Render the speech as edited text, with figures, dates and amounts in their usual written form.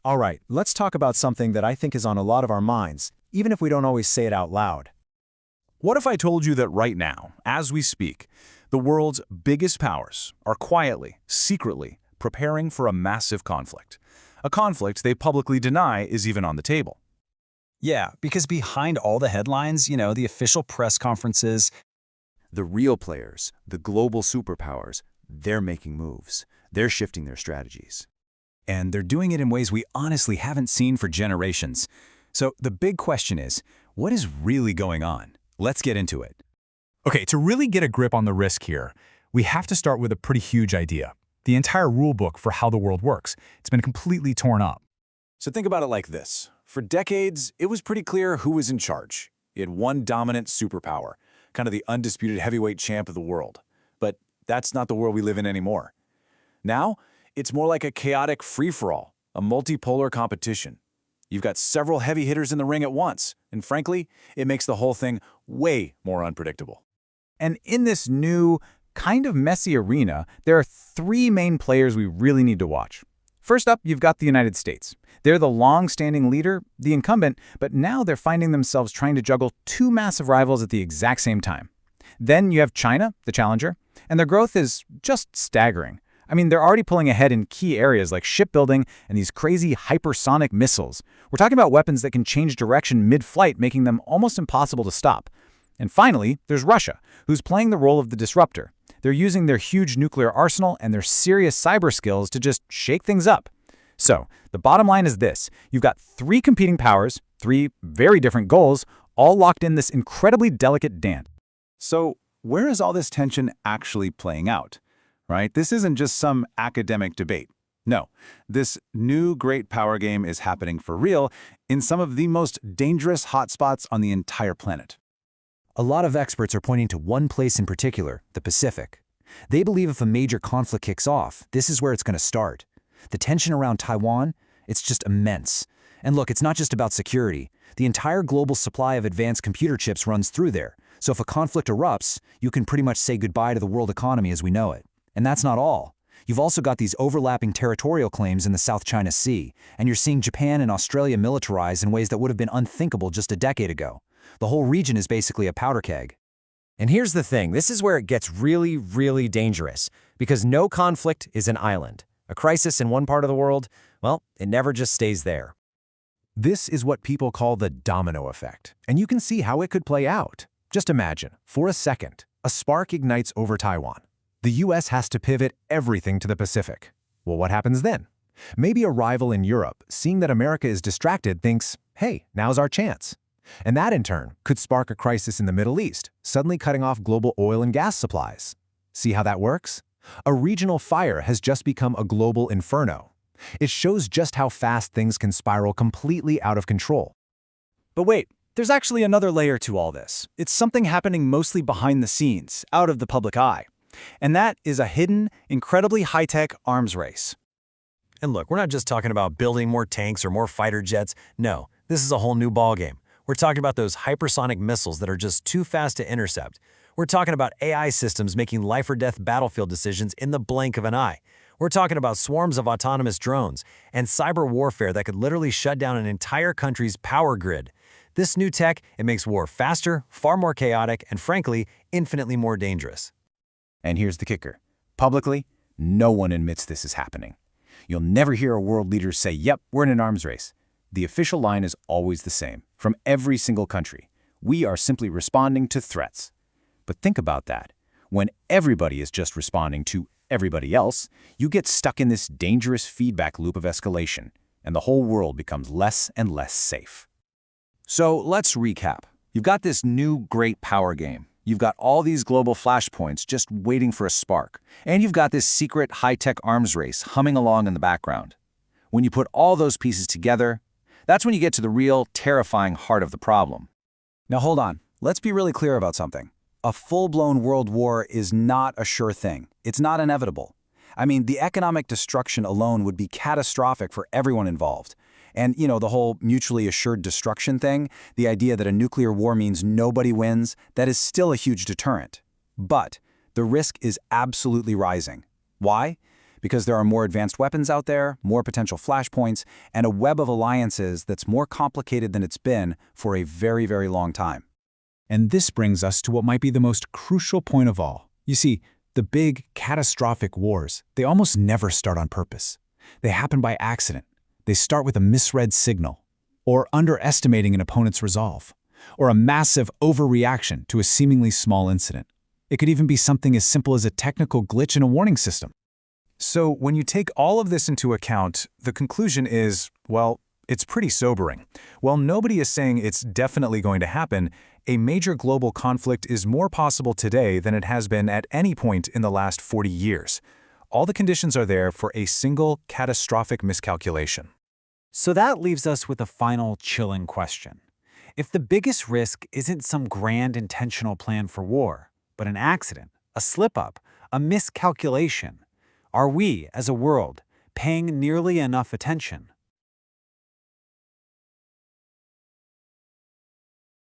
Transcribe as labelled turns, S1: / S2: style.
S1: All right, let's talk about something that I think is on a lot of our minds, even if we don't always say it out loud.
S2: What if I told you that right now, as we speak, the world's biggest powers are quietly, secretly, preparing for a massive conflict? A conflict they publicly deny is even on the table.
S3: Yeah, because behind all the headlines, the official press conferences,
S4: The real players, the global superpowers, they're making moves. They're shifting their strategies.
S3: and they're doing it in ways we honestly haven't seen for generations. So the big question is, what is really going on? Let's get into it.
S5: Okay, to really get a grip on the risk here, we have to start with a pretty huge idea. The entire rulebook for how the world works. It's been completely torn up.
S2: So think about it like this. For decades, it was pretty clear who was in charge. You had one dominant superpower, kind of the undisputed heavyweight champ of the world. But that's not the world we live in anymore. Now, it's more like a chaotic free-for-all, a multipolar competition. You've got several heavy hitters in the ring at once, and frankly, it makes the whole thing way more unpredictable.
S1: And in this new, kind of messy arena, there are three main players we really need to watch. First up, you've got the United States. They're the long-standing leader, the incumbent, but now they're finding themselves trying to juggle two massive rivals at the exact same time. Then you have China, the challenger, and their growth is just staggering. I mean, they're already pulling ahead in key areas like shipbuilding and these crazy hypersonic missiles. We're talking about weapons that can change direction mid-flight, making them almost impossible to stop. And finally, there's Russia, who's playing the role of the disruptor. They're using their huge nuclear arsenal and their serious cyber skills to just shake things up. So, the bottom line is this. You've got three competing powers, three very different goals, all locked in this incredibly delicate dance.
S2: So, where is all this tension actually playing out? Right? This isn't just some academic debate. No, this new great power game is happening for real in some of the most dangerous hotspots on the entire planet.
S4: A lot of experts are pointing to one place in particular, the Pacific. They believe if a major conflict kicks off, this is where it's going to start. The tension around Taiwan, it's just immense. And look, it's not just about security. The entire global supply of advanced computer chips runs through there. So if a conflict erupts, you can pretty much say goodbye to the world economy as we know it. And that's not all. You've also got these overlapping territorial claims in the South China Sea, and you're seeing Japan and Australia militarize in ways that would have been unthinkable just a decade ago. The whole region is basically a powder keg.
S6: And here's the thing, this is where it gets really, really dangerous, because no conflict is an island. A crisis in one part of the world, well, it never just stays there.
S5: This is what people call the domino effect, and you can see how it could play out. Just imagine, for a second, a spark ignites over Taiwan. The US has to pivot everything to the Pacific. Well, what happens then? Maybe a rival in Europe, seeing that America is distracted, thinks, hey, now's our chance. And that, in turn, could spark a crisis in the Middle East, suddenly cutting off global oil and gas supplies. See how that works? A regional fire has just become a global inferno. It shows just how fast things can spiral completely out of control.
S1: But wait, there's actually another layer to all this. It's something happening mostly behind the scenes, out of the public eye. And that is a hidden, incredibly high-tech arms race.
S6: And look, we're not just talking about building more tanks or more fighter jets. No, this is a whole new ballgame. We're talking about those hypersonic missiles that are just too fast to intercept. We're talking about AI systems making life-or-death battlefield decisions in the blink of an eye. We're talking about swarms of autonomous drones and cyber warfare that could literally shut down an entire country's power grid. This new tech, it makes war faster, far more chaotic, and frankly, infinitely more dangerous.
S1: And here's the kicker. Publicly, no one admits this is happening. You'll never hear a world leader say, yep, we're in an arms race. The official line is always the same, from every single country. We are simply responding to threats. But think about that. When everybody is just responding to everybody else, you get stuck in this dangerous feedback loop of escalation, and the whole world becomes less and less safe.
S2: So let's recap. You've got this new great power game. You've got all these global flashpoints just waiting for a spark. And you've got this secret high-tech arms race humming along in the background. When you put all those pieces together, that's when you get to the real, terrifying heart of the problem.
S1: Now hold on. Let's be really clear about something. A full-blown world war is not a sure thing. It's not inevitable. I mean, the economic destruction alone would be catastrophic for everyone involved. And, the whole mutually assured destruction thing, the idea that a nuclear war means nobody wins, that is still a huge deterrent. But the risk is absolutely rising. Why?
S3: because there are more advanced weapons out there, more potential flashpoints, and a web of alliances that's more complicated than it's been for a very, very long time.
S1: And this brings us to what might be the most crucial point of all. You see, the big, catastrophic wars, they almost never start on purpose. They happen by accident. They start with a misread signal, or underestimating an opponent's resolve, or a massive overreaction to a seemingly small incident. It could even be something as simple as a technical glitch in a warning system.
S2: So when you take all of this into account, the conclusion is, well, it's pretty sobering. While nobody is saying it's definitely going to happen, a major global conflict is more possible today than it has been at any point in the last 40 years. All the conditions are there for a single catastrophic miscalculation.
S1: So that leaves us with a final chilling question. If the biggest risk isn't some grand intentional plan for war, but an accident, a slip-up, a miscalculation, are we, as a world, paying nearly enough attention?